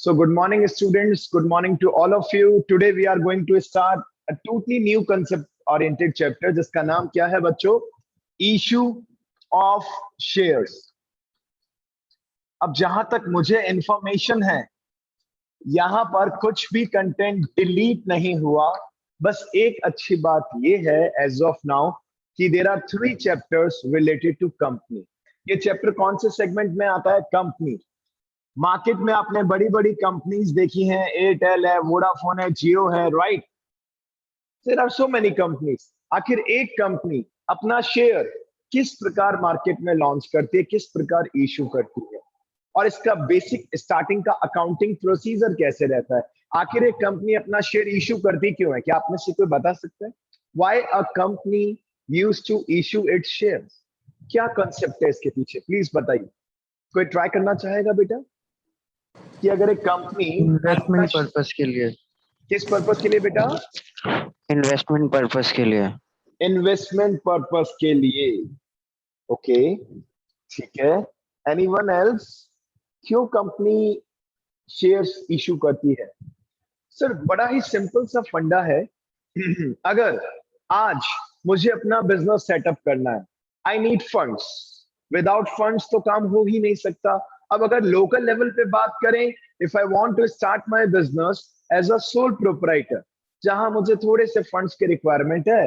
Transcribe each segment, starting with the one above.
So good morning, students. Good morning to all of you. Today we are going to start a totally new concept-oriented chapter, जिसका नाम क्या है बच्चों? Issue of shares. अब जहां तक मुझे इंफॉर्मेशन है, यहाँ पर कुछ भी कंटेंट डिलीट नहीं हुआ. बस एक अच्छी बात ये है एज ऑफ नाउ कि there are 3 chapters related to company. ये चैप्टर कौन से सेगमेंट में आता है? कंपनी. मार्केट में आपने बड़ी बड़ी कंपनीज देखी हैं, एयरटेल है, वोडाफोन है, जियो है, right? There are so many companies. आखिर एक कंपनी अपना शेयर किस प्रकार मार्केट में लॉन्च करती है, किस प्रकार इशू करती है, और इसका बेसिक स्टार्टिंग का अकाउंटिंग प्रोसीजर कैसे रहता है. आखिर एक कंपनी अपना शेयर इशू करती क्यों है? क्या आप में से कोई बता सकते हैं? Why a company used to issue its shares? क्या कांसेप्ट है इसके पीछे? प्लीज बताइए. कोई ट्राई करना चाहेगा बेटा कि अगर एक कंपनी इन्वेस्टमेंट पर्पस के लिए. किस पर्पस के लिए बेटा? इन्वेस्टमेंट पर्पस के लिए. इन्वेस्टमेंट पर्पस के लिए. ओके, ठीक है. Anyone else? क्यों कंपनी शेयर्स इशू करती है? सर बड़ा ही सिंपल सा फंडा है. अगर आज मुझे अपना बिजनेस सेटअप करना है, I need funds. Without funds तो काम हो ही नहीं सकता. अब अगर लोकल लेवल पे बात करें, if I want to start my business as a sole proprietor, जहां मुझे थोड़े से फंड्स की रिक्वायरमेंट है,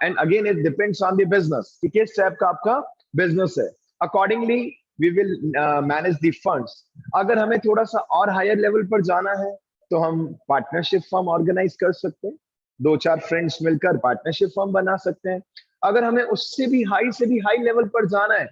and again it depends on the business कि किस टाइप का आपका बिजनेस है. Accordingly we will manage the funds. अगर हमें थोड़ा सा और हायर लेवल पर जाना है तो हम पार्टनरशिप फर्म ऑर्गेनाइज कर सकते हैं. 2-4 फ्रेंड्स मिलकर पार्टनरशिप फर्म बना सकते हैं. अगर हमें उससे भी हाई लेवल पर जाना है,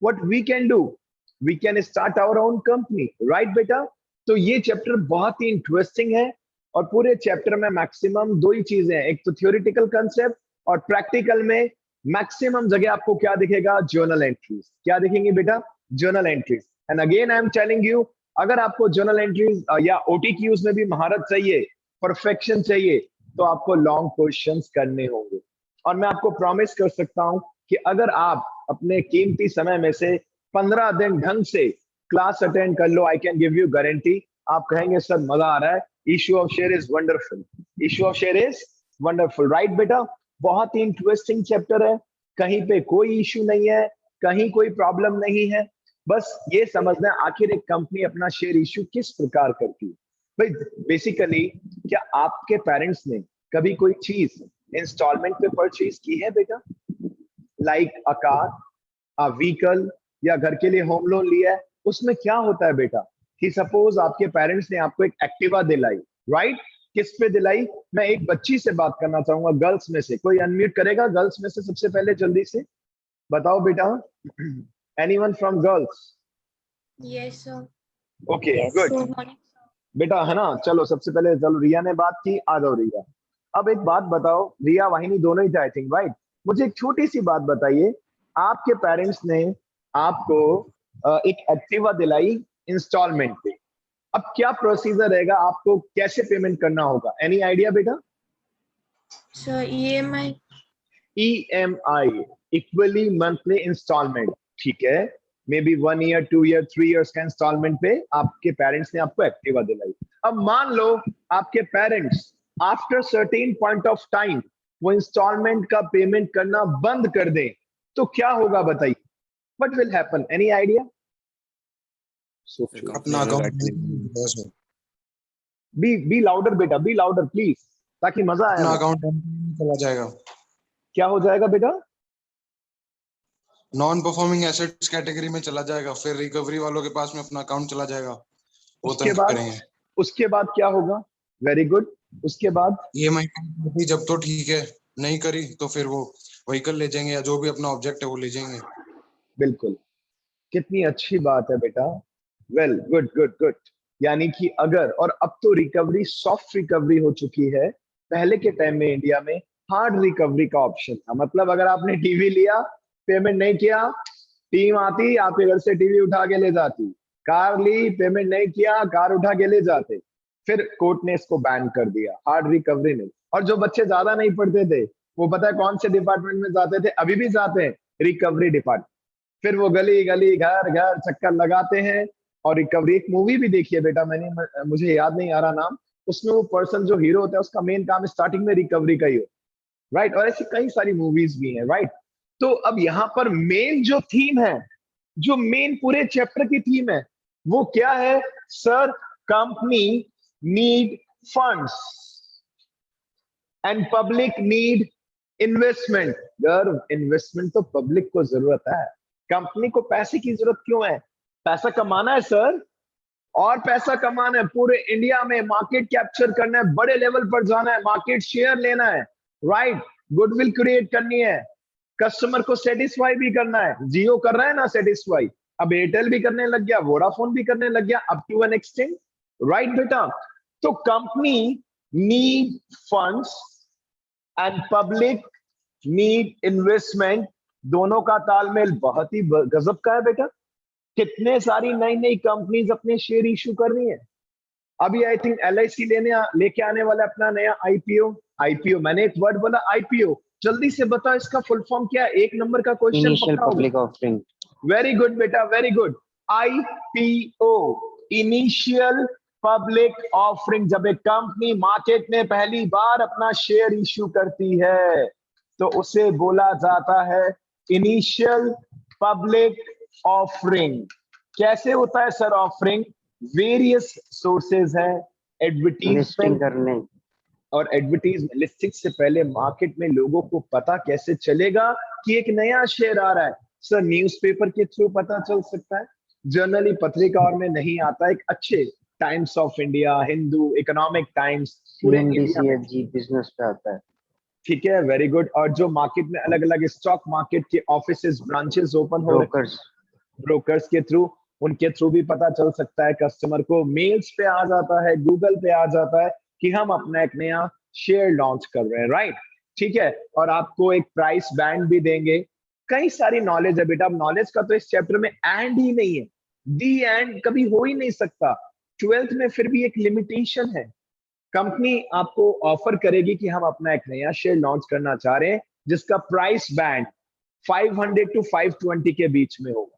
what we can do, we can start our own company. Right बेटा? तो ये चैप्टर बहुत ही इंटरेस्टिंग है और पूरे चैप्टर में मैक्सिमम 2 ही चीजें हैं. एक तो थ्योरेटिकल कंसेप्ट और प्रैक्टिकल में मैक्सिमम जगह आपको क्या दिखेगा? Journal entries. क्या दिखेंगे बेटा? Journal entries. And again I am telling you, अगर आपको जर्नल एंट्रीज या ओटीक्यूज में भी महारत चाहिए, परफेक्शन चाहिए, तो आपको लॉन्ग क्वेश्चंस करने होंगे. और मैं आपको प्रॉमिस कर सकता हूं कि अगर आप अपने कीमती समय में से 15 दिन ढंग से क्लास अटेंड कर लो, I can give you guarantee, आप कहेंगे सर मजा आ रहा है, issue of share is wonderful. Issue of share is wonderful. Right बेटा? बहुत ही इंटरेस्टिंग चैप्टर है. कहीं पे कोई इशू नहीं है, कहीं कोई प्रॉब्लम नहीं है. बस ये समझना है आखिर एक कंपनी अपना शेयर इशू किस प्रकार करती है. भाई बेसिकली क्या आपके पेरेंट्स ने कभी कोई चीज इंस्टॉलमेंट पे परचेज की है बेटा? Like a car, a vehicle, या घर के लिए होम लोन लिया है? उसमें क्या होता है बेटा कि सपोज आपके पेरेंट्स ने आपको एक एक्टिवा दिलाई, राइट? किस पे दिलाई? मैं एक बच्ची से बात करना चाहूंगा गर्ल्स में से. कोई अनम्यूट करेगा गर्ल्स में से सबसे पहले? जल्दी से बताओ बेटा. Anyone from girls? Yes sir. Okay good बेटा, है ना? चलो सबसे पहले चलो रिया ने बात की, आ जाओ रिया. अब एक बात बताओ, रिया वाहिनी दोनों ही थे आई थिंक, राइट? मुझे एक छोटी सी बात बताइए, आपके पेरेंट्स ने आपको एक एक्टिवा दिलाई इंस्टॉलमेंट पे. अब क्या प्रोसीजर रहेगा? आपको कैसे पेमेंट करना होगा? एनी आइडिया बेटा? Sir EMI. EMI, equally monthly instalment. ठीक है, may be 1 year, 2 year, 3 years का इंस्टॉलमेंट पे आपके पेरेंट्स ने आपको एक्टिवा दिलाई. अब मान लो आपके parents after certain point of time वो इंस्टॉलमेंट का पेमेंट करना बंद कर दें, तो क्या होगा बताइए? What will happen? Any idea? अपना अकाउंट बी लाउडर बेटा, बी लाउडर प्लीज, ताकि मजा आए. अपना अकाउंट चला जाएगा. क्या हो जाएगा बेटा? नॉन परफॉर्मिंग एसेट्स कैटेगरी में चला जाएगा. फिर रिकवरी वालों के पास में अपना अकाउंट चला जाएगा. वो उसके बाद क्या होगा? Very good. उसके बाद ईएमआई जब तो ठीक है, नहीं करी तो फिर वो व्हीकल ले जाएंगे या जो भी अपना ऑब्जेक्ट है वो ले जाएंगे. बिल्कुल, कितनी अच्छी बात है बेटा. Well good good good. यानी कि अगर, और अब तो रिकवरी सॉफ्ट रिकवरी हो चुकी है. पहले के टाइम में इंडिया में हार्ड रिकवरी का ऑप्शन था. मतलब अगर आपने टीवी लिया, पेमेंट नहीं किया, टीम आती आपके घर से टीवी उठा के ले जाती. कार ली, पेमेंट नहीं किया, कार उठा के ले जाते. फिर कोर्ट ने इसको बैन कर दिया, हार्ड रिकवरी नहीं. और जो बच्चे ज्यादा नहीं पढ़ते थे, वो पता है कौन से डिपार्टमेंट में जाते थे? अभी भी जाते हैं, रिकवरी डिपार्टमेंट. फिर वो गली गली घर घर चक्कर लगाते हैं, और रिकवरी, एक मूवी भी देखी है बेटा मैंने, मुझे याद नहीं आ रहा नाम, उसमें वो पर्सन जो हीरो होता है उसका मेन काम स्टार्टिंग में रिकवरी का ही हो, राइट। और ऐसी कई सारी मूवीज भी हैं, राइट। तो अब यहाँ पर मेन जो थीम है, जो मेन पूरे चैप्टर की थीम है, वो क्या है sir? Company need funds and public need investment. यार इन्वेस्टमेंट तो पब्लिक को जरूरत है, कंपनी को पैसे की जरूरत क्यों है? पैसा कमाना है सर, और पैसा कमाना है पूरे इंडिया में, मार्केट कैप्चर करना है, बड़े लेवल पर जाना है, मार्केट शेयर लेना है, राइट। गुडविल क्रिएट करनी है, कस्टमर को सेटिस्फाई भी करना है। जियो कर रहा है ना सेटिस्फाई, अब एयरटेल भी करने लग गया, वोडाफोन भी करने लग गया, up to an extent, right बेटा। तो company need funds and public need investment, दोनों का तालमेल बहुत ही गजब का है बेटा। कितने सारी नई नई कंपनीज अपने शेयर इशू कर रही हैं। अभी आई थिंक LIC लेके आने वाला अपना नया आईपीओ, मैंने एक वर्ड बोला आईपीओ, जल्दी से बताओ इसका फुल फॉर्म क्या है? एक नंबर का क्वेश्चन इनिशियल पक्का होगा। Public offering. वेरी गुड बेटा, very good. IPO, initial public offering. जब एक कंपनी मार्केट में पहली बार अपना शेयर इश्यू करती है तो उसे बोला जाता है इनिशियल पब्लिक ऑफरिंग। कैसे होता है सर ऑफरिंग? वेरियस सोर्सेज हैं, लिस्टिंग एडवर्टीजमेंट, करने। और एडवर्टीजमेंट लिस्टिंग से पहले मार्केट में लोगों को पता कैसे चलेगा कि एक नया शेयर आ रहा है? सर न्यूज़पेपर के थ्रू पता चल सकता है, जनरली पत्रिकाओं में नहीं आता। एक अच्छे times of India, Hindu, economic times, पूरे इंडिया में, CNBC बिजनेस पे आता है। ठीक है, वेरी गुड। और जो मार्केट में अलग अलग स्टॉक मार्केट के ऑफिसेज, ब्रांचेस ओपन हो रहे हैं, ब्रोकर्स। ब्रोकर्स के थ्रू, उनके थ्रू भी पता चल सकता है। कस्टमर को मेल्स पे आ जाता है, गूगल पे आ जाता है कि हम अपना एक नया शेयर लॉन्च कर रहे हैं, राइट। ठीक है, और आपको एक प्राइस बैंड भी देंगे। कई सारी नॉलेज है बेटा। अब नॉलेज का तो इस चैप्टर में एंड ही नहीं है, दी एंड कभी हो ही नहीं सकता। 12th में फिर भी एक लिमिटेशन है। कंपनी आपको ऑफर करेगी कि हम अपना एक नया शेयर लॉन्च करना चाह रहे हैं जिसका प्राइस बैंड 500 to 520 के बीच में होगा।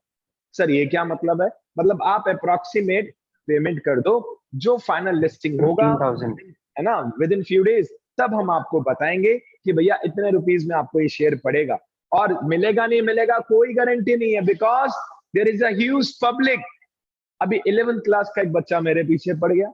सर ये क्या मतलब है? मतलब आप अप्रोक्सीमेट पेमेंट कर दो, जो फाइनल लिस्टिंग होगा 15,000। है ना, विद इन फ्यू डेज, तब हम आपको बताएंगे कि भैया इतने रुपीस में आपको ये शेयर पड़ेगा। और मिलेगा नहीं मिलेगा कोई गारंटी नहीं है, because there is a huge public. अभी 11th क्लास का एक बच्चा मेरे पीछे पड़ गया।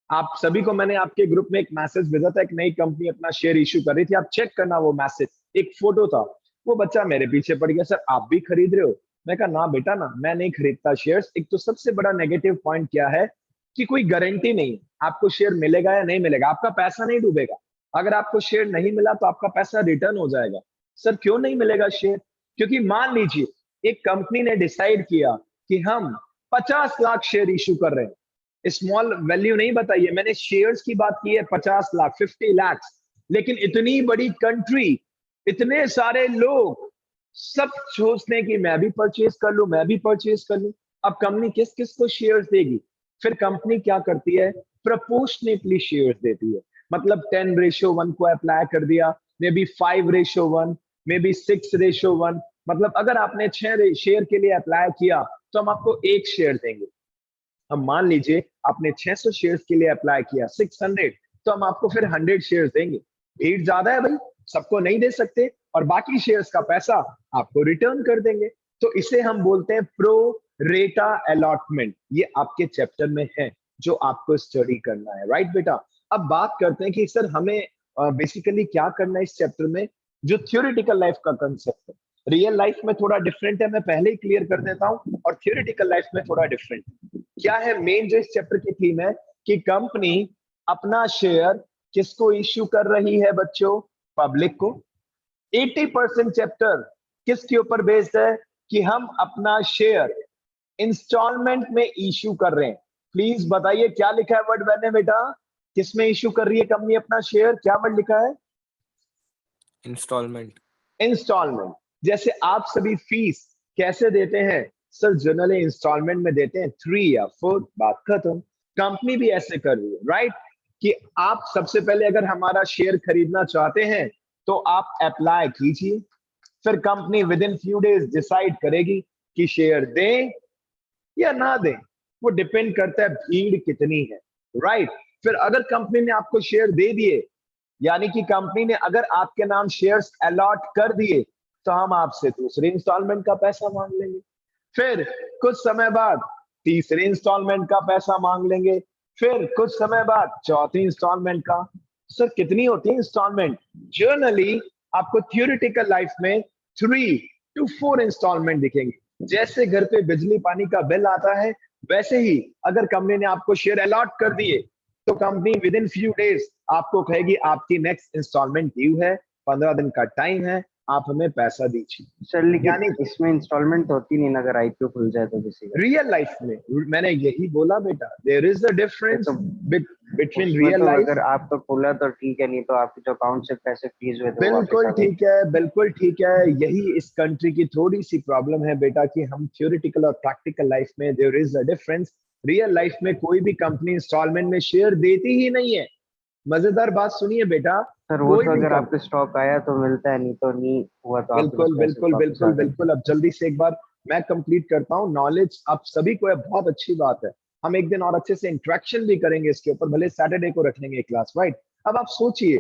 आप सभी को मैंने आपके ग्रुप में एक मैसेज भेजा था, एक नई कंपनी अपना शेयर इश्यू कर रही थी, आप चेक करना वो मैसेज, एक फोटो था। वो बच्चा मेरे पीछे पड़ गया, सर आप भी खरीद रहे हो? मैं कहा ना बेटा ना, मैं नहीं खरीदता शेयर्स। एक तो सबसे बड़ा नेगेटिव पॉइंट क्या है कि कोई गारंटी नहीं है आपको शेयर मिलेगा या नहीं मिलेगा, आपका पैसा नहीं डूबेगा। अगर आपको शेयर नहीं मिला तो आपका पैसा रिटर्न हो जाएगा। सर क्यों नहीं मिलेगा शेयर? क्योंकि मान लीजिए एक कंपनी ने डिसाइड किया कि हम 50 लाख शेयर इश्यू कर रहे हैं, स्मॉल वैल्यू नहीं बताइए, मैंने शेयर्स की बात की है, 50 लाख, 50 लाख। लेकिन इतनी बड़ी कंट्री, इतने सारे लोग, सब सोचते हैं कि मैं भी परचेज कर लूं, मैं भी परचेज कर लूं। अब कंपनी किस किस को शेयर्स देगी? फिर कंपनी क्या करती है? प्रोपोर्शनेटली शेयर्स देती है। मतलब 10:1 को अप्लाई कर दिया, मे बी 5:1, मे बी 6:1। मतलब अगर आपने 6 शेयर के लिए अप्लाई किया तो हम आपको 1 शेयर देंगे। अब मान लीजिए आपने 600 शेयर्स के लिए अप्लाई किया, 600, तो हम आपको फिर 100 शेयर्स देंगे। भीड़ ज्यादा है भाई, सबको नहीं दे सकते, और बाकी शेयर्स का पैसा आपको रिटर्न कर देंगे। तो इसे हम बोलते हैं प्रो रेटा अलॉटमेंट। ये आपके चैप्टर में है जो आपको स्टडी करना है, राइट बेटा। अब बात करते हैं कि सर हमें बेसिकली क्या करना है इस चैप्टर में। जो थ्योरेटिकल लाइफ का कंसेप्ट है, रियल लाइफ में थोड़ा डिफरेंट है, मैं पहले ही क्लियर कर देता हूं, और थ्योरेटिकल लाइफ में थोड़ा डिफरेंट है। क्या है मेन जो इस चैप्टर की थीम है कि कंपनी अपना शेयर किसको इश्यू कर रही है बच्चों? पब्लिक को। 80% चैप्टर किसके ऊपर बेस्ड है कि हम अपना शेयर इंस्टॉलमेंट में इश्यू कर रहे हैं। प्लीज बताइए क्या लिखा है वर्ड मैंने बेटा? किसमें इश्यू कर रही है कंपनी अपना शेयर? क्या वर्ड लिखा है? इंस्टॉलमेंट। इंस्टॉलमेंट। जैसे आप सभी फीस कैसे देते हैं? सर जनरली इंस्टॉलमेंट में देते हैं 3 या 4, बात खत्म। कंपनी भी ऐसे कर रही है, राइट, कि आप सबसे पहले अगर हमारा शेयर खरीदना चाहते हैं तो आप अप्लाई कीजिए, फिर company with in few days decide करेगी कि शेयर दें या ना दें। वो डिपेंड करता है भीड़ कितनी है, राइट। फिर अगर कंपनी ने आपको शेयर दे दिए, यानी कि कंपनी ने अगर आपके नाम शेयर्स अलॉट कर दिए, तो हम आपसे दूसरे इंस्टॉलमेंट का पैसा मांग लेंगे। फिर कुछ समय बाद तीसरे इंस्टॉलमेंट का पैसा मांग लेंगे, फिर कुछ समय बाद चौथी इंस्टॉलमेंट का। सर कितनी होती है इंस्टॉलमेंट? जनरली आपको थियोरेटिकल लाइफ में 3 to 4 इंस्टॉलमेंट दिखेंगे। जैसे घर पे बिजली पानी का बिल आता है, वैसे ही अगर कंपनी ने आपको शेयर अलॉट कर दिए, तो company with in few days आपको कहेगी आपकी नेक्स्ट इंस्टॉलमेंट ड्यू है, 15 दिन का टाइम है, आप हमें पैसा दीजिए। सर लेकिन यानी इसमें इंस्टॉलमेंट होती नहीं ना, अगर आईपीओ खुल जाए तो किसी का। रियल लाइफ में मैंने यही बोला बेटा, देयर इज अ डिफरेंस तो बिटवीन उसमें रियल तो लाइफ। अगर आपका खुला तो ठीक है, नहीं तो आपके जो अकाउंट से पैसे फ्रीज हुए थे वो वापस बिल्कुल आ गए। ठीक है, बिल्कुल ठीक है। यही इस कंट्री की थोड़ी सी प्रॉब्लम है बेटा, कि हम थियोरेटिकल और प्रैक्टिकल लाइफ में there is a difference. Real life में कोई भी कंपनी इंस्टॉलमेंट में शेयर देती ही नहीं है। मजेदार बात सुनिए बेटा, सर वो कोई तो भी अगर कंपनी, आपके स्टॉक आया तो मिलता है, नहीं तो नहीं हुआ तो आपके पास बिल्कुल पैसे बिल्कुल वापस आ बिल्कुल गए। बिल्कुल। अब जल्दी से एक बार मैं कंप्लीट करता हूँ। नॉलेज आप सभी को है, बहुत अच्छी बात है। हम एक दिन और अच्छे से इंटरेक्शन भी करेंगे इसके ऊपर, भले सैटरडे को रख लेंगे क्लास, राइट। अब आप सोचिए,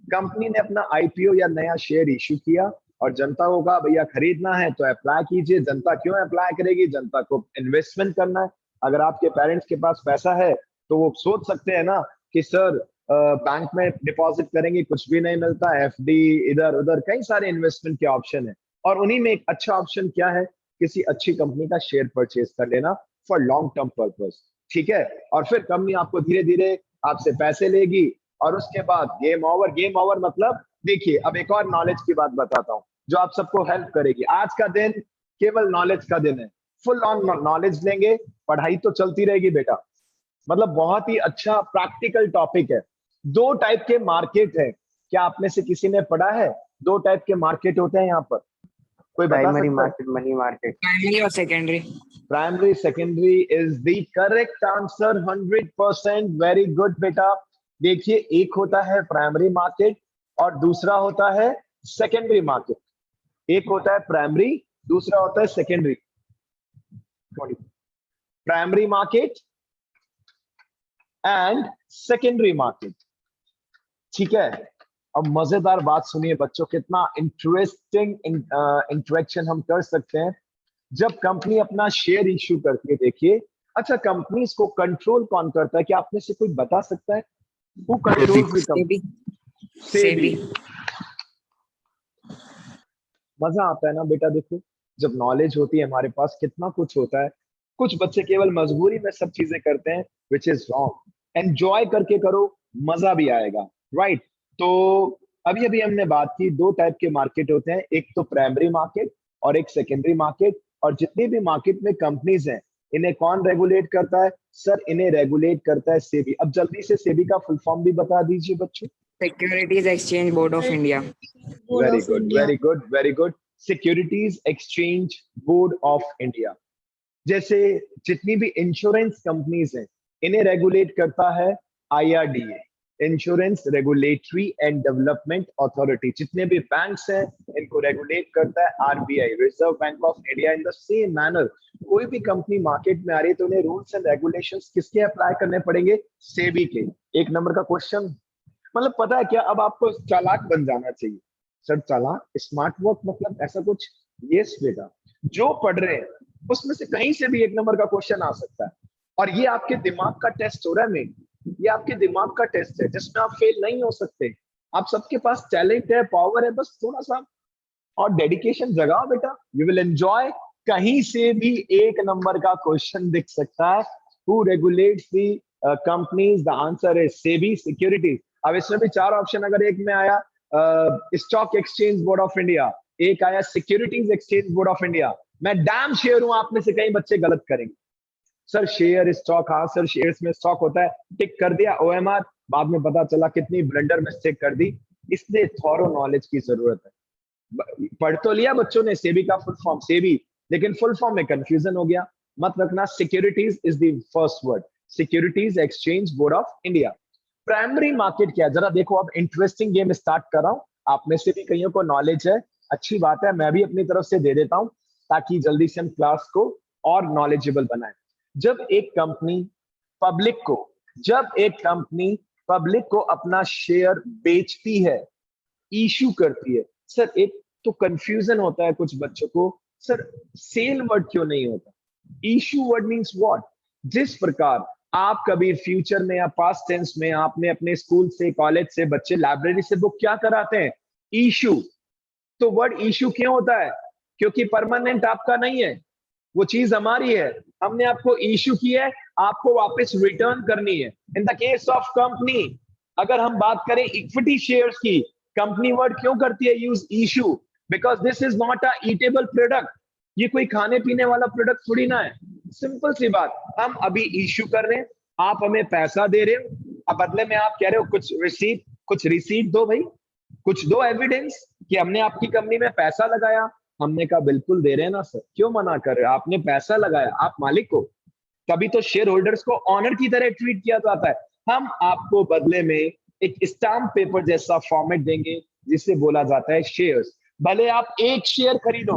कंपनी ने अपना आईपीओ या नया शेयर इश्यू किया, और जनता को कहा भैया खरीदना है तो अप्लाई कीजिए। जनता क्यों अप्लाई करेगी? जनता को इन्वेस्टमेंट करना है। अगर आपके पेरेंट्स के पास पैसा है, तो वो सोच सकते हैं ना कि सर बैंक में डिपॉजिट करेंगे कुछ भी नहीं मिलता, एफडी इधर उधर कई सारे इन्वेस्टमेंट के ऑप्शन है, और उन्हीं में एक अच्छा ऑप्शन क्या है? किसी अच्छी कंपनी का शेयर परचेज कर लेना फॉर लॉन्ग टर्म पर्पस, ठीक है। और फिर कंपनी आपको धीरे धीरे आपसे पैसे लेगी, और उसके बाद गेम ओवर। गेम ओवर मतलब, देखिए अब एक और नॉलेज की बात बताता हूँ जो आप सबको हेल्प करेगी। आज का दिन केवल नॉलेज का दिन है, फुल ऑन नॉलेज लेंगे, पढ़ाई तो चलती रहेगी बेटा। मतलब बहुत ही अच्छा प्रैक्टिकल टॉपिक है। 2 टाइप के मार्केट है, क्या आप में से किसी ने पढ़ा है? 2 टाइप के मार्केट होते हैं यहाँ पर, कोई बता प्राइमरी सकता है? Market, money market. प्राइमरी और secondary. Primary secondary is the correct answer, 100%। Very good बेटा। देखिए, एक होता है प्राइमरी मार्केट और दूसरा होता है सेकेंडरी मार्केट। एक होता है प्राइमरी, दूसरा होता है secondary. Primary market and secondary market, ठीक है। अब मजेदार बात सुनिए बच्चों, कितना इंटरेस्टिंग इंटरेक्शन हम कर सकते हैं जब कंपनी अपना शेयर इश्यू करती है। देखिए, अच्छा कंपनीज को कंट्रोल कौन करता है? क्या आप में से कोई बता सकता है? Who controls the company? SEBI. मजा आता है ना बेटा। देखो, जब नॉलेज होती है हमारे पास, कितना कुछ होता है। कुछ बच्चे केवल मजबूरी में सब चीजें करते हैं, विच इज रॉन्ग। एंजॉय करके करो, मजा भी आएगा, राइट। तो अभी अभी हमने बात की, 2 टाइप के मार्केट होते हैं, एक तो प्राइमरी मार्केट और एक सेकेंडरी मार्केट। और जितनी भी मार्केट में कंपनीज हैं, इन्हें कौन रेगुलेट करता है? सर, इन्हें रेगुलेट करता है सेबी। अब जल्दी से सेबी का फुल फॉर्म भी बता दीजिए बच्चों। Securities exchange board of India. Board very of good, India. Very good, very good. Securities exchange board of India. जैसे जितनी भी इंश्योरेंस कंपनीज हैं, इन्हें रेगुलेट करता है IRDA, insurance regulatory and development authority. जितने भी बैंक्स हैं, इनको रेगुलेट करता है RBI, reserve bank of India. In the same manner, कोई भी कंपनी मार्केट में आ रही है तो उन्हें रूल्स एंड रेगुलेशंस किसके अप्लाई करने पड़ेंगे? सेबी के। 1 नंबर का क्वेश्चन। मतलब पता है क्या, अब आपको चालाक बन जाना चाहिए। सर चालाक, स्मार्ट वर्क मतलब ऐसा कुछ? यस बेटा, जो पढ़ रहे हैं उसमें से कहीं से भी 1 नंबर का क्वेश्चन आ सकता है। और ये आपके दिमाग का टेस्ट हो रहा है मेन, ये आपके दिमाग का टेस्ट है जिसमें आप फेल नहीं हो सकते। आप सबके पास टैलेंट है, पावर है, बस थोड़ा सा और डेडिकेशन जगाओ बेटा, यू विल एंजॉय। कहीं से भी 1 नंबर का क्वेश्चन दिख सकता है। Who regulates the companies? The answer is SEBI securities. अब इसमें भी 4 ऑप्शन, अगर एक में आया stock exchange board of India, एक आया securities exchange board of India, मैं डैम श्योर हूं आप में से कई बच्चे गलत करेंगे। सर शेयर स्टॉक, हाँ सर शेयर्स में स्टॉक होता है, टिक कर दिया ओएमआर, बाद में पता चला कितनी ब्लंडर मिस्टेक कर दी। इसलिए थॉरो नॉलेज की जरूरत है। पढ़ तो लिया बच्चों ने सेबी का फुल फॉर्म सेबी, लेकिन फुल फॉर्म में कंफ्यूजन हो गया। मत रखना, securities is the first word, securities exchange board of India. Primary market क्या है जरा देखो। अब इंटरेस्टिंग गेम स्टार्ट कर रहा हूं, आप में से भी कईयों को नॉलेज है, अच्छी बात है, मैं भी अपनी तरफ से दे देता हूं ताकि जल्दी से हम क्लास को और नॉलेजेबल बनाएं। जब एक कंपनी पब्लिक को अपना शेयर बेचती है, इशू करती है। सर एक तो कंफ्यूजन होता है कुछ बच्चों को, सर सेल वर्ड क्यों नहीं होता? Issue word means what? जिस प्रकार आप कभी फ्यूचर में या पास्ट टेंस में आपने अपने स्कूल से, कॉलेज से बच्चे लाइब्रेरी से बुक क्या कराते हैं? इशू। तो वर्ड इशू क्यों होता है? क्योंकि परमानेंट आपका नहीं है, वो चीज हमारी है, हमने आपको इशू की है, आपको वापस रिटर्न करनी है। In the case of company, अगर हम बात करें इक्विटी शेयर्स की, कंपनी वर्ड क्यों करती है use issue? Because this is not a eatable product. ये कोई खाने पीने वाला प्रोडक्ट थोड़ी ना है। सिंपल सी बात, हम अभी इशू कर रहे हैं, आप हमें पैसा दे रहे हो, अब बदले में आप कह रहे हो कुछ रिसीट दो भाई, कुछ दो एविडेंस कि हमने आपकी कंपनी में पैसा लगाया। हमने कहा बिल्कुल दे रहे हैं ना सर, क्यों मना कर रहे हो? आपने पैसा लगाया, आप मालिक को, तभी तो शेयर होल्डर्स को ऑनर की तरह ट्रीट किया जाता है। हम आपको बदले में एक स्टाम्प पेपर जैसा फॉर्मेट देंगे जिसे बोला जाता है शेयर्स। भले आप 1 शेयर खरीदो,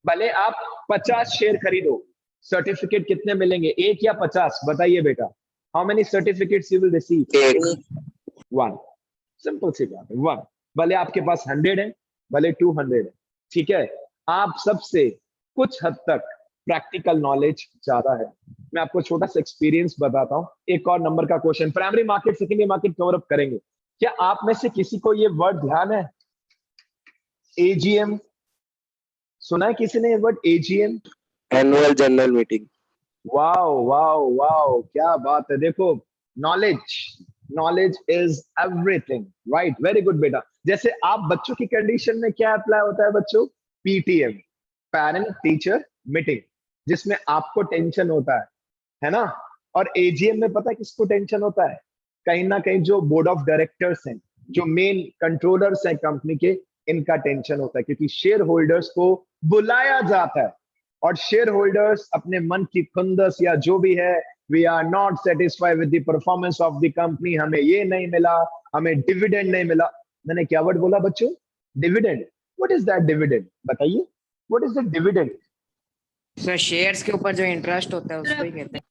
भले आप 50 शेयर खरीदो, सर्टिफिकेट कितने मिलेंगे, 1 या 50? बताइए बेटा, how many certificates you will receive? 1। Simple सी बात है, 1। भले आपके पास 100 है, भले 200 है, ठीक है। आप सबसे कुछ हद तक प्रैक्टिकल नॉलेज ज्यादा है। मैं आपको छोटा सा एक्सपीरियंस बताता हूं। एक और नंबर का question, primary market secondary market cover up करेंगे। क्या आप में से किसी को ये वर्ड ध्यान है? एजीएम सुना है किसी ने ये word AGM? Annual general meeting. Wow wow wow, क्या बात है। देखो, knowledge is everything, right? Very good बेटा। जैसे आप बच्चों की कंडीशन में क्या अप्लाई होता है बच्चों? पीटीएम, पेरेंट टीचर मीटिंग, जिसमें आपको टेंशन होता है ना? और एजीएम में पता है किसको टेंशन होता है? कहीं ना कहीं जो बोर्ड ऑफ डायरेक्टर्स हैं, जो मेन कंट्रोलर्स हैं कंपनी के, इनका टेंशन होता है, क्योंकि शेयर होल्डर्स को बुलाया जाता है और शेयर होल्डर्स अपने मन की खुंदस या जो भी है, we are not satisfied with the performance of the company, हमें ये नहीं मिला, हमें डिविडेंड नहीं मिला। मैंने क्या वर्ड बोला बच्चों? Dividend. What is that dividend? बताइए, what is the dividend? Sir shares के ऊपर जो इंटरेस्ट होता है उसको ही कहते हैं।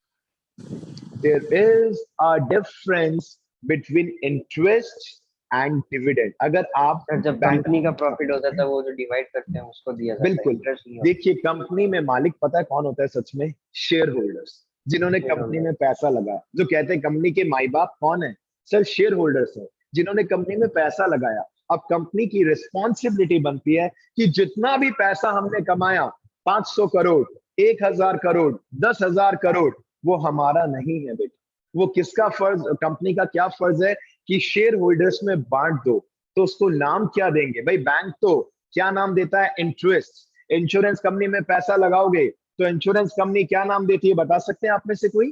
There is a difference between interest and dividend. अगर आप सर जब कंपनी का प्रॉफिट होता है तो वो जो डिवाइड करते हैं उसको दिया जाता है, बिल्कुल। इंटरेस्ट नहीं होता। देखिए, कंपनी में मालिक पता है कौन होता है सच में? शेयर होल्डर्स, जिन्होंने कंपनी में पैसा लगाया। जो कहते हैं कंपनी के माई बाप कौन है? सर शेयर होल्डर्स है, जिन्होंने कंपनी में पैसा लगाया। अब कंपनी की रिस्पॉन्सिबिलिटी बनती है कि जितना भी पैसा हमने कमाया, 500 करोड़, 1000 करोड़, 10,000 करोड़, वो हमारा नहीं है बेटा। वो किसका फर्ज, कंपनी का क्या फर्ज है कि शेयर होल्डर्स में बांट दो। तो उसको नाम क्या देंगे भाई? बैंक तो क्या नाम देता है? इंटरेस्ट। इंश्योरेंस कंपनी में पैसा लगाओगे तो इंश्योरेंस कंपनी क्या नाम देती है? बता सकते हैं आप में से कोई?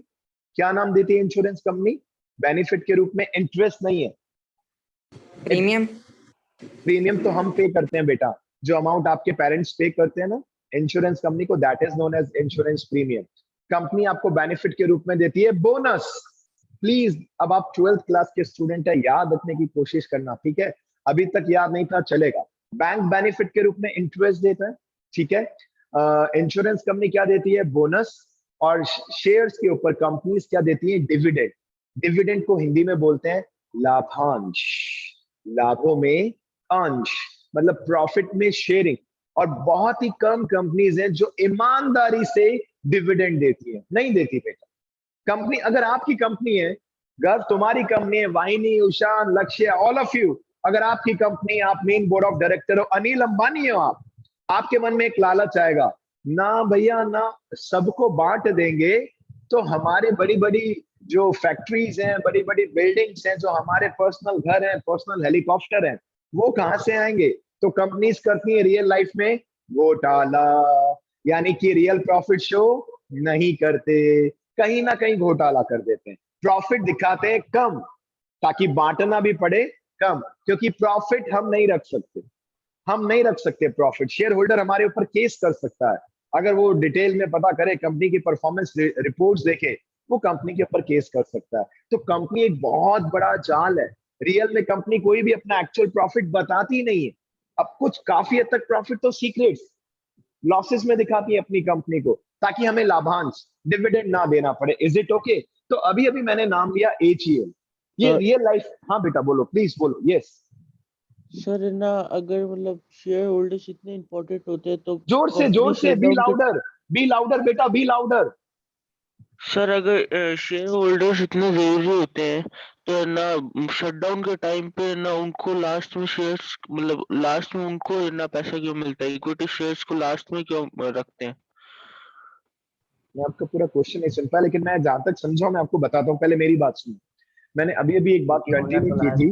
क्या नाम देती है इंश्योरेंस कंपनी बेनिफिट के रूप में? इंटरेस्ट नहीं है, प्रीमियम। प्रीमियम तो हम पे करते हैं बेटा, जो अमाउंट आपके पेरेंट्स पे करते हैं ना इंश्योरेंस कंपनी को, that is known as insurance premium. Company आपको बेनिफिट के रूप में देती है बोनस। प्लीज, अब आप 12th क्लास के स्टूडेंट है, याद रखने की कोशिश करना, ठीक है? अभी तक याद नहीं था, चलेगा। बैंक बेनिफिट के रूप में इंटरेस्ट देता है, ठीक है? इंश्योरेंस कंपनी क्या देती है? बोनस। और शेयर्स के ऊपर कंपनीज क्या देती है? डिविडेंड। डिविडेंड को हिंदी में बोलते हैं लाभांश। लाभों में अंश, मतलब प्रॉफिट में शेयरिंग। और बहुत ही कम कंपनीज हैं जो ईमानदारी से डिविडेंड देती है, नहीं देती बेटा। कंपनी, अगर आपकी कंपनी है, अगर तुम्हारी कंपनी है, वाहिनी, उषान, लक्ष्य, ऑल ऑफ यू, अगर आपकी कंपनी, आप मेन बोर्ड ऑफ डायरेक्टर हो, अनिल अंबानी हो आप, आपके मन में एक लालच आएगा ना भैया ना, सबको बांट देंगे तो हमारे बड़ी बड़ी जो फैक्ट्रीज हैं, बड़ी बड़ी बिल्डिंग्स हैं, जो हमारे पर्सनल घर हैं, पर्सनल हेलीकॉप्टर हैं, वो कहां से आएंगे? तो कंपनीज करती है रियल लाइफ में घोटाला, यानी कि रियल प्रॉफिट शो नहीं करते, कहीं ना कहीं घोटाला कर देते हैं। प्रॉफिट दिखाते हैं कम, ताकि बांटना भी पड़े कम, क्योंकि प्रॉफिट हम नहीं रख सकते, हम नहीं रख सकते प्रॉफिट। शेयर होल्डर हमारे ऊपर केस कर सकता है, अगर वो डिटेल में पता करे, कंपनी की परफॉर्मेंस रिपोर्ट्स देखे, वो कंपनी के ऊपर केस कर सकता है। तो कंपनी एक बहुत बड़ा जाल है। रियल में कंपनी कोई भी अपना एक्चुअल प्रॉफिट बताती नहीं है। अब कुछ काफी हद तक प्रॉफिट तो सीक्रेट्स, लॉसेस में दिखाती है अपनी कंपनी को, ताकि हमें लाभांश डिविडेंड ना देना पड़े। Is it okay? तो अभी अभी मैंने नाम लिया HEL, ये रियल लाइफ। हाँ बेटा बोलो, प्लीज बोलो। यस सर है ना, अगर मतलब शेयर होल्डर्स इतने इम्पोर्टेंट होते हैं तो जोर से बी लाउडर, बी लाउडर बेटा, बी लाउडर। सर अगर शेयर होल्डर्स इतने जरूरी होते हैं तो है ना शटडाउन के टाइम पे ना उनको लास्ट में शेयर्स मतलब लास्ट में उनको है ना पैसा क्यों मिलता है? इक्विटी शेयर्स को लास्ट में क्यों रखते हैं? मैं आपका पूरा क्वेश्चन नहीं सुन पाया, लेकिन मैं जहां तक समझा मैं आपको बताता हूँ। पहले मेरी बात सुनो। मैंने अभी अभी एक बात कंटिन्यू की थी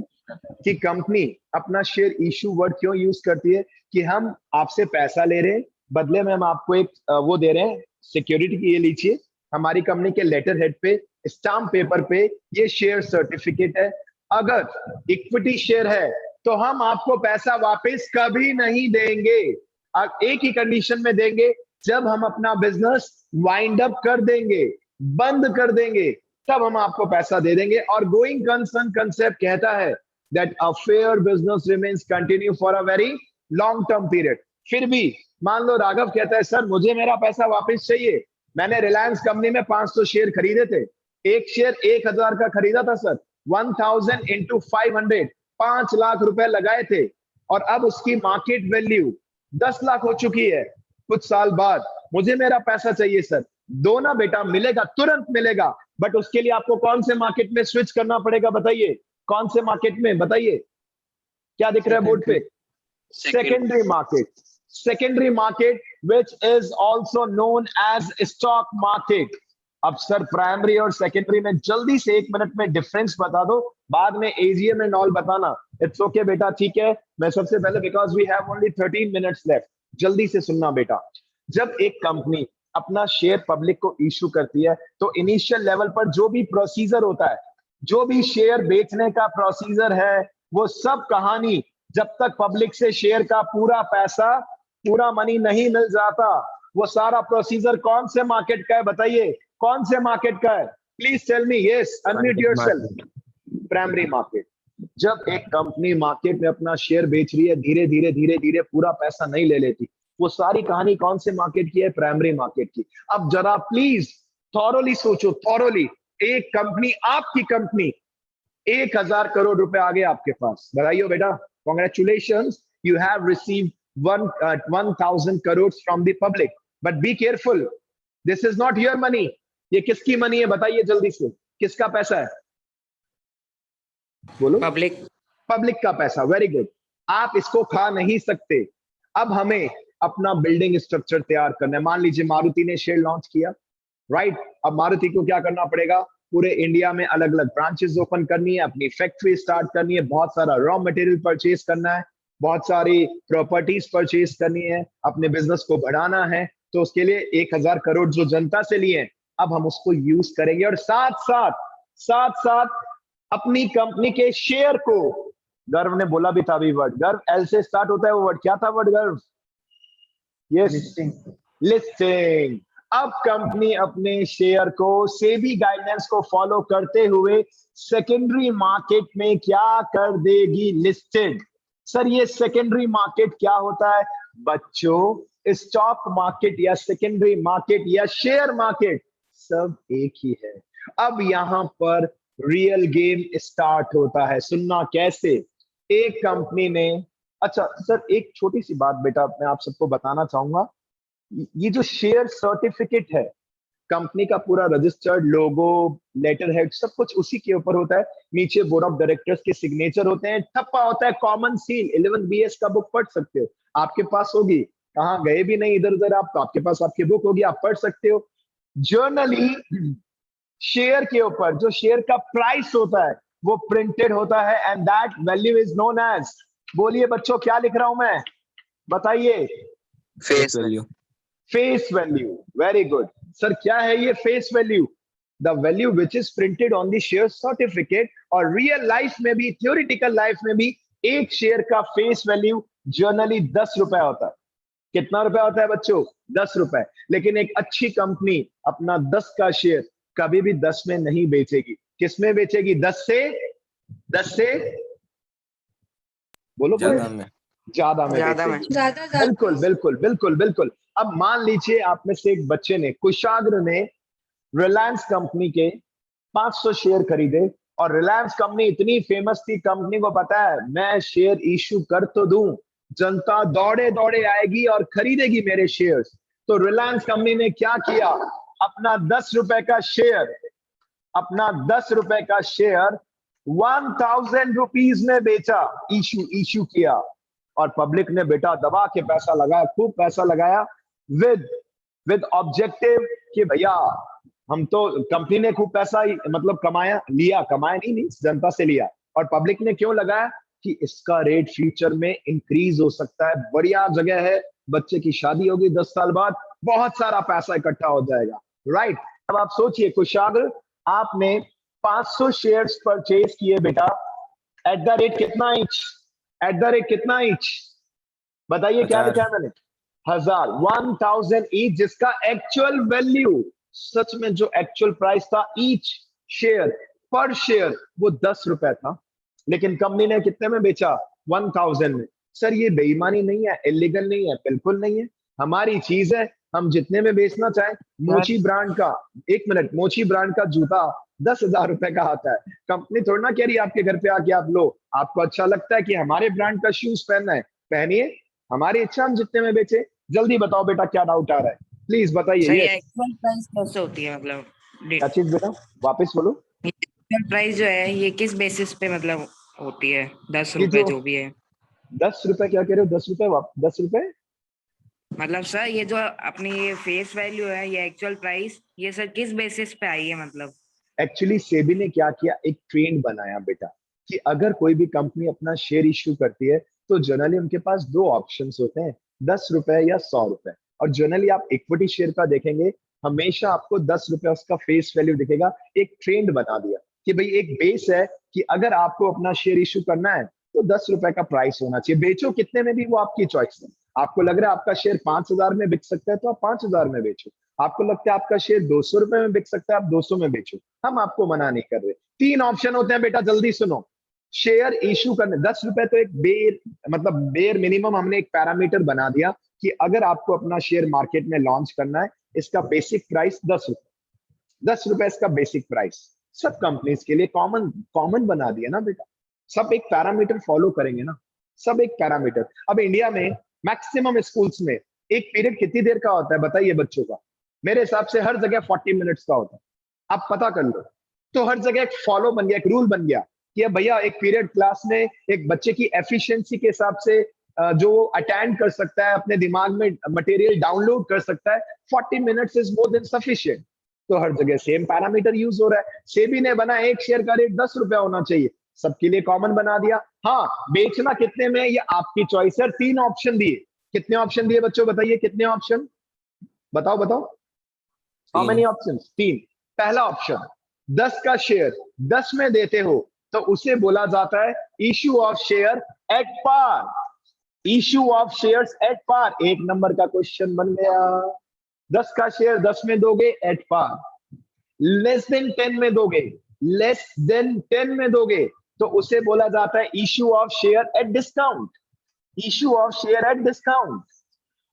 कि कंपनी अपना शेयर इशू वर्ड क्यों यूज करती है कि हम आपसे पैसा ले रहे हैं, बदले में हम आपको एक वो दे रहे हैं सिक्योरिटी की। ये लीजिए, हमारी कंपनी के लेटर हेड पे स्टाम्प पेपर पे ये शेयर सर्टिफिकेट है। अगर इक्विटी शेयर है तो हम आपको पैसा वापस कभी नहीं देंगे। अब एक ही कंडीशन में देंगे, जब हम अपना बिजनेस वाइंड अप कर देंगे, बंद कर देंगे, तब हम आपको पैसा दे देंगे। और गोइंग कंसर्न कंसेप्ट कहता है that a fair business remains continue for a very long term period. फिर भी मान लो राघव कहता है सर मुझे मेरा पैसा वापस चाहिए, मैंने रिलायंस कंपनी में 500 शेयर खरीदे थे, एक शेयर 1000 का खरीदा था सर, 1000 इंटू 500, 5 लाख रुपए लगाए थे, और अब उसकी मार्केट वैल्यू 10 लाख हो चुकी है। कुछ साल बाद मुझे मेरा पैसा चाहिए सर, दो ना बेटा, मिलेगा, तुरंत मिलेगा, बट उसके लिए आपको कौन से मार्केट में स्विच करना पड़ेगा बताइए? कौन से मार्केट में बताइए? क्या दिख रहा है बोर्ड पे? Secondary market. Secondary market which is also known as stock market. अब सर प्राइमरी और सेकेंडरी में जल्दी से 1 मिनट में डिफरेंस बता दो, बाद में AGM एंड ऑल बताना। इट्स ओके बेटा, ठीक है। मैं सबसे पहले, because we have only 13 minutes left, जल्दी से सुनना बेटा। जब एक कंपनी अपना शेयर पब्लिक को इशू करती है तो इनिशियल लेवल पर जो भी प्रोसीजर होता है, जो भी शेयर बेचने का प्रोसीजर है, वो सब कहानी जब तक पब्लिक से शेयर का पूरा पैसा, पूरा मनी नहीं मिल जाता, वो सारा प्रोसीजर कौन से मार्केट का है बताइए? कौन से मार्केट का है? Please tell me. Yes, unmute yourself. Primary market. जब एक कंपनी मार्केट में अपना शेयर बेच रही है, धीरे धीरे धीरे धीरे पूरा पैसा नहीं ले लेती, वो सारी कहानी कौन से मार्केट की है? प्राइमरी मार्केट की। अब जरा प्लीज थॉरोली सोचो, थॉरोली। एक कंपनी, आपकी कंपनी 1000 करोड़ रुपए आ गए आपके पास, बधाइयो बेटा, congratulations, you have received 1000 crore from the public. But be careful, this is not your money. ये किसकी मनी है बताइए जल्दी से? किसका पैसा है बोलो? पब्लिक। पब्लिक का पैसा। Very good. आप इसको खा नहीं सकते। अब हमें अपना बिल्डिंग स्ट्रक्चर तैयार करना है। मान लीजिए मारुति ने शेयर लॉन्च किया, राइट? अब मारुति को क्या करना पड़ेगा? पूरे इंडिया में अलग अलग ब्रांचेस ओपन करनी है, अपनी फैक्ट्री स्टार्ट करनी है, बहुत सारा रॉ मटेरियल परचेज करना है, बहुत सारी प्रॉपर्टीज परचेज करनी है, अपने बिजनेस को बढ़ाना है। तो उसके लिए 1000 करोड़ जो जनता से लिए हैं, अब हम उसको यूज करेंगे, और साथ साथ अपनी कंपनी के शेयर को, गर्व ने बोला भी था अभी वर्ड, गर्व एल से स्टार्ट होता है, वो वर्ड क्या था? वर्ड गर्व? Yes, listing. अब कंपनी अपने शेयर को सेबी गाइडलाइंस को फॉलो करते हुए सेकेंडरी मार्केट में क्या कर देगी? लिस्टेड। सर ये सेकेंडरी मार्केट क्या होता है बच्चों? स्टॉक मार्केट या सेकेंडरी मार्केट या शेयर मार्केट सब एक ही है। अब यहां पर रियल गेम स्टार्ट होता है। सुनना कैसे? एक कंपनी ने, अच्छा सर एक छोटी सी बात बेटा मैं आप सबको बताना चाहूंगा, ये जो शेयर सर्टिफिकेट है, कंपनी का पूरा रजिस्टर्ड लोगो, लेटर हेड, सब कुछ उसी के ऊपर होता है। नीचे बोर्ड ऑफ डायरेक्टर्स के सिग्नेचर होते हैं, ठप्पा होता है कॉमन सील। 11 BS का बुक पढ़ सकते हो, आपके पास होगी, कहाँ गए भी नहीं इधर उधर आप, तो आपके पास आपकी बुक होगी, आप पढ़ सकते हो। जर्नली शेयर के ऊपर जो शेयर का प्राइस होता है वो प्रिंटेड होता है, and that value is known as, बोलिए बच्चों क्या लिख रहा हूं मैं बताइए? Face value. Face value. Very good sir, क्या है ये face value? The value which is printed on the share certificate. और रियल लाइफ में भी, थियोरिटिकल लाइफ में भी, एक शेयर का फेस वैल्यू जर्नली 10 रुपए होता है। कितना रुपए होता है बच्चों? 10 रुपए। लेकिन एक अच्छी कंपनी अपना 10 का शेयर कभी भी 10 में नहीं बेचेगी। किस में बेचेगी? 10 से बोलो, ज्यादा में। ज्यादा में ज्यादा में। बेचेगी। ज्यादा बिल्कुल बिल्कुल बिल्कुल बिल्कुल। अब मान लीजिए आप में से एक बच्चे ने, कुशाग्र ने रिलायंस कंपनी के 500 शेयर खरीदे और रिलायंस कंपनी इतनी फेमस थी, कंपनी को पता है मैं शेयर इश्यू कर तो दूं, जनता दौड़े दौड़े आएगी और खरीदेगी मेरे शेयर्स। तो रिलायंस कंपनी ने क्या किया, अपना 10 रुपए का शेयर, अपना 10 रुपए का शेयर 1000 रुपीज में बेचा, इश्यू किया, और पब्लिक ने बेटा दबा के पैसा लगाया, खूब पैसा लगाया, विद ऑब्जेक्टिव कि भैया हम तो, कंपनी ने खूब पैसा मतलब कमाया नहीं, जनता से लिया। और पब्लिक ने क्यों लगाया कि इसका रेट फ्यूचर में इंक्रीज हो सकता है, बढ़िया जगह है, बच्चे की शादी होगी 10 साल बाद, बहुत सारा पैसा इकट्ठा हो जाएगा, राइट। अब आप सोचिए कुशाग्र, आपने 500 शेयर्स परचेज किए बेटा, एट द रेट कितना इंच, एट द रेट कितना इंच बताइए, क्या लिखा है मैंने, 1000 ईच, जिसका एक्चुअल वैल्यू, सच में जो एक्चुअल प्राइस था ईच शेयर, पर शेयर, वो 10 रुपए था, लेकिन कंपनी ने कितने में बेचा, 1000 में। सर ये बेईमानी नहीं है, इलीगल नहीं है, बिल्कुल नहीं है, हमारी चीज है, हम जितने में बेचना चाहें। मोची ब्रांड का, एक मिनट, मोची ब्रांड का जूता 10,000 रुपए का आता है, कंपनी थोड़ी ना कह रही आपके घर पे आके आप लो, आपको अच्छा लगता है कि हमारे ब्रांड का शूज पहनना है, पहनिए, हमारी इच्छा, हम जितने में बेचे। जल्दी बताओ बेटा क्या डाउट आ रहा है, प्लीज बताइए। सही, एक्चुअल प्राइस कैसे होती है, मतलब क्या चीज बेटा, वापस बोलो। एक्चुअल प्राइस जो है ये किस बेसिस पे मतलब होती है, 10 ये रुपए जो जो भी है, 10 रुपए, क्या कह रहे हो, 10 रुपए, 10 रुपए, मतलब सर ये जो अपनी ये फेस वैल्यू है, ये एक्चुअल प्राइस, ये सर किस बेसिस पे आई है मतलब? एक्चुअली सेबी ने क्या किया, एक ट्रेंड बनाया बेटा, कि अगर कोई भी कंपनी अपना शेयर इश्यू करती है तो जनरली उनके पास दो ऑप्शंस होते हैं, 10 रुपए या 100 रुपए। और जनरली आप इक्विटी शेयर का देखेंगे, हमेशा आपको 10 रुपए उसका फेस वैल्यू दिखेगा। एक ट्रेंड बना दिया कि भाई एक बेस है कि अगर आपको अपना शेयर इश्यू करना है तो 10 रुपए का प्राइस होना चाहिए, बेचो कितने में भी, वो आपकी चॉइस है। आपको लग रहा है आपका शेयर 5000 में बिक सकता है तो आप 5000 में बेचो, आपको लगता है आपका शेयर 200 रुपए में बिक सकता है, आप 200 में बेचो, हम आपको मना नहीं कर रहे। 3 ऑप्शन होते हैं बेटा, जल्दी सुनो। शेयर इश्यू करने 10 रुपए तो एक बेर मिनिमम हमने एक पैरामीटर बना दिया कि अगर आपको अपना शेयर मार्केट में लॉन्च करना है, इसका बेसिक प्राइस 10 रुपए, 10 रुपए इसका बेसिक प्राइस, सब कंपनीज के लिए कॉमन बना दिया ना बेटा, सब एक पैरामीटर फॉलो करेंगे ना, सब एक पैरामीटर। अब इंडिया में मैक्सिमम स्कूल्स में एक पीरियड कितनी देर का होता है बताइए बच्चों का, मेरे हिसाब से हर जगह 40 मिनट्स का होता है, आप पता कर लो। तो हर जगह एक फॉलो बन गया, एक रूल बन गया कि अब भैया एक पीरियड क्लास में एक बच्चे की एफिशिएंसी के हिसाब से जो अटेंड कर सकता है, अपने दिमाग में मटेरियल डाउनलोड कर सकता है, 40 minutes is more than sufficient. तो हर जगह सेम पैरामीटर यूज हो रहा है। सेबी ने बना एक शेयर का रेट 10 रुपया होना चाहिए, सबके लिए कॉमन बना दिया। हाँ, बेचना कितने में ये आपकी चॉइस है। 3 ऑप्शन दिए, कितने ऑप्शन दिए बच्चों बताइए, कितने ऑप्शन बताओ बताओ, हाउ मेनी ऑप्शन? 3। पहला ऑप्शन 10 का शेयर 10 में देते हो तो उसे बोला जाता है issue of share at par, issue of shares at par. 1 number का क्वेश्चन बन गया। 10 का शेयर 10 में दोगे एट पार, लेस देन 10 में दोगे, लेस देन 10 में दोगे तो उसे बोला जाता है issue of share at discount, issue of share at discount.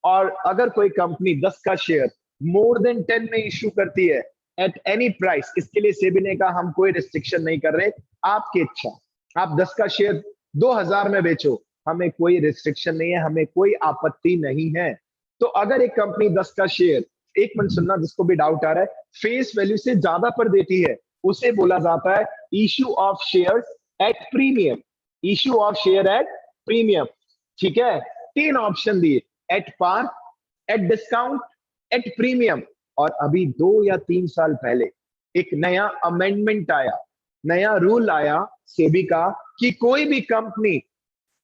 और अगर कोई कंपनी 10 का शेयर मोर देन 10 में इश्यू करती है एट एनी प्राइस, इसके लिए सेबी ने कहा हम कोई रिस्ट्रिक्शन नहीं कर रहे, आपकी इच्छा, आप 10 का शेयर 2000 में बेचो, हमें कोई रिस्ट्रिक्शन नहीं है, हमें कोई आपत्ति नहीं है। तो अगर एक कंपनी 10 का शेयर, एक मिनट सुनना जिसको भी डाउट आ रहा है, फेस वैल्यू से ज्यादा पर देती है, उसे बोला जाता है issue of shares at premium, issue of share at premium. ठीक है, 3 ऑप्शन दिए, at par, at discount, at premium. और अभी 2 या 3 साल पहले एक नया अमेंडमेंट आया, नया रूल आया सेबी का कि कोई भी कंपनी,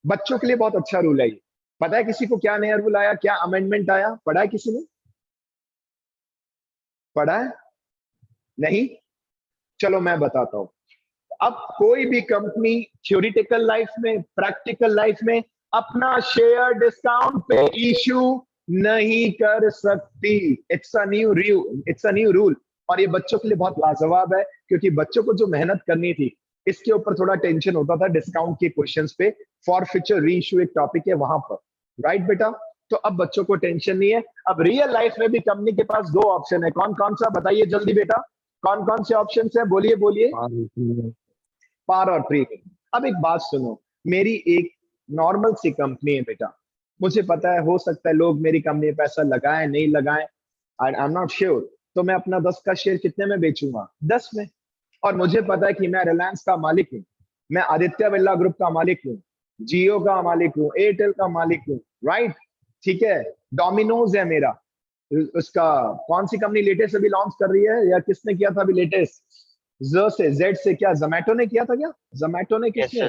बच्चों के लिए बहुत अच्छा रूल है ये, पता है किसी को क्या नया रूल आया, क्या अमेंडमेंट आया, पढ़ा है किसी ने, पढ़ा है? नहीं? चलो मैं बताता हूं। अब कोई भी कंपनी थ्योरेटिकल लाइफ में, प्रैक्टिकल लाइफ में अपना शेयर डिस्काउंट पे इश्यू नहीं कर सकती। It's a new rule. और ये बच्चों के लिए बहुत लाजवाब है, क्योंकि बच्चों को जो मेहनत करनी थी इसके ऊपर थोड़ा टेंशन होता था डिस्काउंट के क्वेश्चंस पे। फॉरफीचर री इशू एक टॉपिक है वहां पर, राइट बेटा? तो अब बच्चों को टेंशन नहीं है। अब रियल लाइफ में भी कंपनी के पास दो ऑप्शन है, कौन कौन सा बताइए जल्दी बेटा, कौन कौन से ऑप्शन है, बोलिए बोलिए। पार और प्रीमियम। अब एक बात सुनो, मेरी एक नॉर्मल सी कंपनी है बेटा, मुझे पता है हो सकता है लोग मेरी कंपनी में पैसा लगाएं नहीं लगाएं, आई एम नॉट श्योर, तो मैं अपना 10 का शेयर कितने में बेचूंगा, 10 में। और मुझे पता है कि मैं रिलायंस का मालिक हूँ, मैं आदित्य बिरला ग्रुप का मालिक हूँ, जियो का मालिक हूँ, एयरटेल का मालिक हूँ, राइट, ठीक है, डोमिनोज है मेरा, उसका कौन सी कंपनी लेटेस्ट अभी लॉन्च कर रही है, या किसने किया था अभी लेटेस्ट, जेड से, क्या जोमेटो ने किया था, क्या जोमेटो ने, किसने,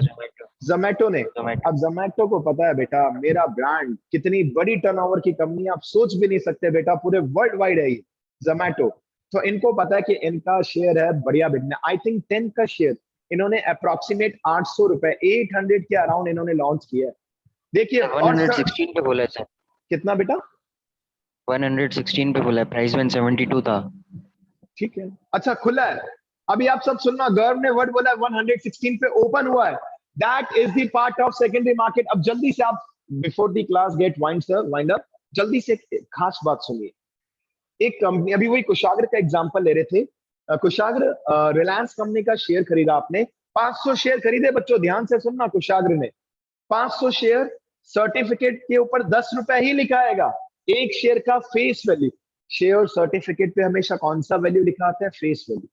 जोमेटो ने। अब जोमेटो को पता है बेटा मेरा ब्रांड कितनी बड़ी टर्नओवर की कंपनी, आप सोच भी नहीं सकते बेटा, पूरे वर्ल्ड वाइड है ये जोमेटो। तो इनको पता है कि इनका शेयर है बढ़िया बिकना, आई थिंक 10 का शेयर इन्होंने अप्रोक्सीमेट 800 रुपए 800 के अराउंड इन्होंने लॉन्च किया है। देखिए 116 पे बोला है सर, कितना बेटा, 116 पे बोला है, प्राइस में 72 था। ठीक है, अच्छा खुला है, अभी आप सब सुनना, गर्व ने वर्ड बोला 116 पे ओपन हुआ है, that is the part of secondary market. अब जल्दी से आप, before the class get wind up, जल्दी से एक खास बात सुनिए। एक कंपनी, अभी वही कुशाग्र का एग्जांपल ले रहे थे, कुशाग्र रिलायंस कंपनी का शेयर खरीदा आपने, 500 शेयर खरीदे बच्चों, ध्यान से सुनना, कुशाग्र ने 500 शेयर, सर्टिफिकेट के ऊपर 10 रुपए ही लिखा आएगा, एक शेयर का फेस वैल्यू। शेयर सर्टिफिकेट पे हमेशा कौन सा वैल्यू लिखा आता है, फेस वैल्यू।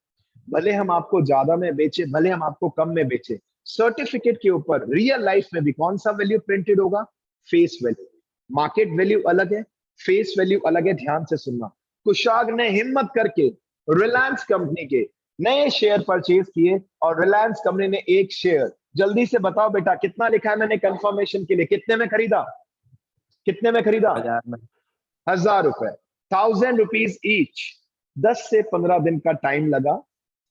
भले हम आपको ज्यादा में बेचे, भले हम आपको कम में बेचे, सर्टिफिकेट के ऊपर रियल लाइफ में भी कौन सा वैल्यू प्रिंटेड होगा, फेस वैल्यू। मार्केट वैल्यू अलग है, फेस वैल्यू अलग है, ध्यान से सुनना। कुशाग्र ने हिम्मत करके रिलायंस कंपनी के नए शेयर परचेज किए, और रिलायंस कंपनी ने एक शेयर, जल्दी से बताओ बेटा कितना लिखा है मैंने कंफर्मेशन के लिए, कितने में खरीदा, कितने में खरीदा, 1000 रुपए, 1000 रुपीज ईच। 10 से 15 दिन का टाइम लगा,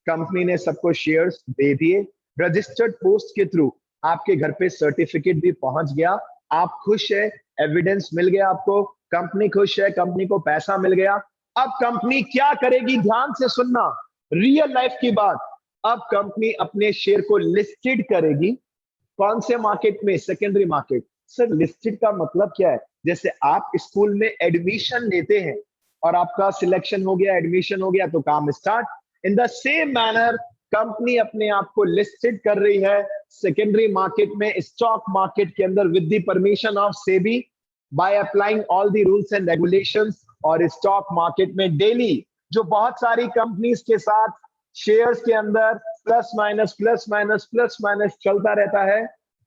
कंपनी ने सबको शेयर्स दे दिए, रजिस्टर्ड पोस्ट के थ्रू आपके घर पे सर्टिफिकेट भी पहुंच गया, आप खुश है, एविडेंस मिल गया आपको, कंपनी खुश है, कंपनी को पैसा मिल गया। अब कंपनी क्या करेगी, ध्यान से सुनना, रियल लाइफ की बात। अब कंपनी अपने शेयर को लिस्टेड करेगी, कौन से मार्केट में, सेकेंडरी मार्केट। सर लिस्टेड का मतलब क्या है, जैसे आप स्कूल में एडमिशन लेते हैं और आपका सिलेक्शन हो गया, एडमिशन हो गया, तो काम start. In the same manner company अपने आप को लिस्टेड कर रही है सेकेंडरी मार्केट में, स्टॉक मार्केट के अंदर, with the permission of SEBI, by applying all the rules and regulations. और स्टॉक मार्केट में डेली जो बहुत सारी कंपनीज के साथ शेयर्स के अंदर plus minus plus minus plus minus चलता रहता है,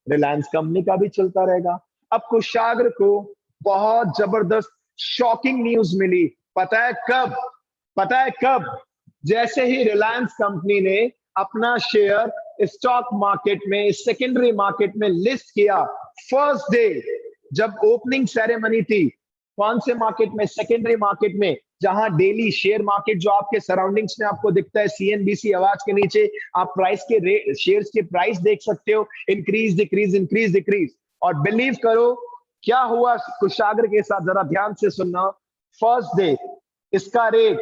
रिलायंस कंपनी का भी चलता रहेगा। अब कुशाग्र को बहुत जबरदस्त शॉकिंग न्यूज मिली, पता है कब, पता है कब, जैसे ही रिलायंस कंपनी ने अपना शेयर स्टॉक मार्केट में, सेकेंडरी मार्केट में लिस्ट किया, फर्स्ट डे जब ओपनिंग सेरेमनी थी, कौन से मार्केट में, सेकेंडरी मार्केट में, जहां डेली शेयर मार्केट जो आपके सराउंडिंग्स में आपको दिखता है, सीएनबीसी आवाज के नीचे आप प्राइस के रेट, शेयर्स के प्राइस देख सकते हो, इंक्रीज डिक्रीज इंक्रीज डिक्रीज। और बिलीव करो क्या हुआ कुशाग्र के साथ, जरा ध्यान से सुनना। फर्स्ट डे इसका रेट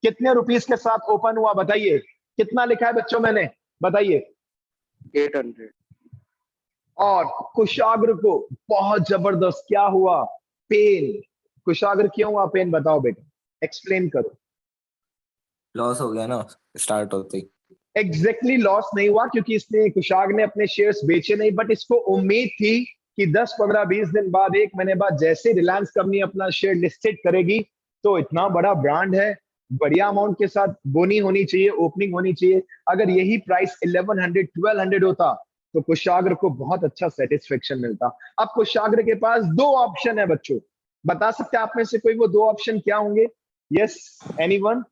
कितने रुपीस के साथ ओपन हुआ, बताइए कितना लिखा है बच्चों, मैंने बताइए 800। और कुशाग्र को बहुत जबरदस्त क्या हुआ, पेन। कुशाग्र क्यों हुआ पेन, बताओ बेटा, एक्सप्लेन करो। लॉस हो गया ना स्टार्ट होते ही। एग्जैक्टली लॉस नहीं हुआ, क्योंकि इसने, कुशाग्र ने अपने शेयर्स बेचे नहीं, बट इसको उम्मीद थी कि 10, 15, 20 दिन बाद, 1 महीने बाद जैसे रिलायंस कंपनी अपना शेयर लिस्टेड करेगी, तो इतना बड़ा ब्रांड है, बढ़िया अमाउंट के साथ बोनी होनी चाहिए, ओपनिंग होनी चाहिए। अगर यही प्राइस 1100, 1200 होता तो कुशाग्र को बहुत अच्छा सेटिस्फेक्शन मिलता। अब कुशाग्र के पास 2 ऑप्शन है बच्चों, बता सकते हैं आप में से कोई वो 2 ऑप्शन क्या होंगे? Yes, anyone?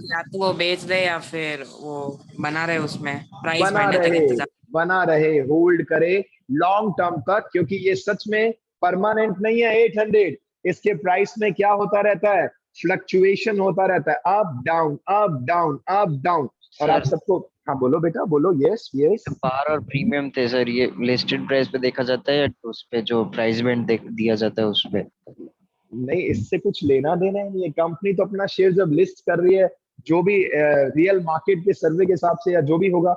या तो वो बेच दे या फिर वो बना रहे, उसमें प्राइस बना बढ़ने तक रहे, इंतजार। बना रहे, होल्ड करे लॉन्ग टर्म तक, क्योंकि ये सच में परमानेंट नहीं है 800। इसके प्राइस में क्या होता रहता है, फ्लक्चुएशन होता रहता है, up down up down up down. और आप सबको, हाँ बोलो बेटा बोलो, यस यस। पार और प्रीमियम थे सर, ये लिस्टेड प्राइस पे देखा जाता है या उस पे जो प्राइस बैंड दिया जाता है उस पे? नहीं, इससे कुछ लेना देना ही नहीं है। कंपनी तो अपना शेयर जब लिस्ट कर रही है, जो भी रियल मार्केट के सर्वे के हिसाब से या जो भी होगा,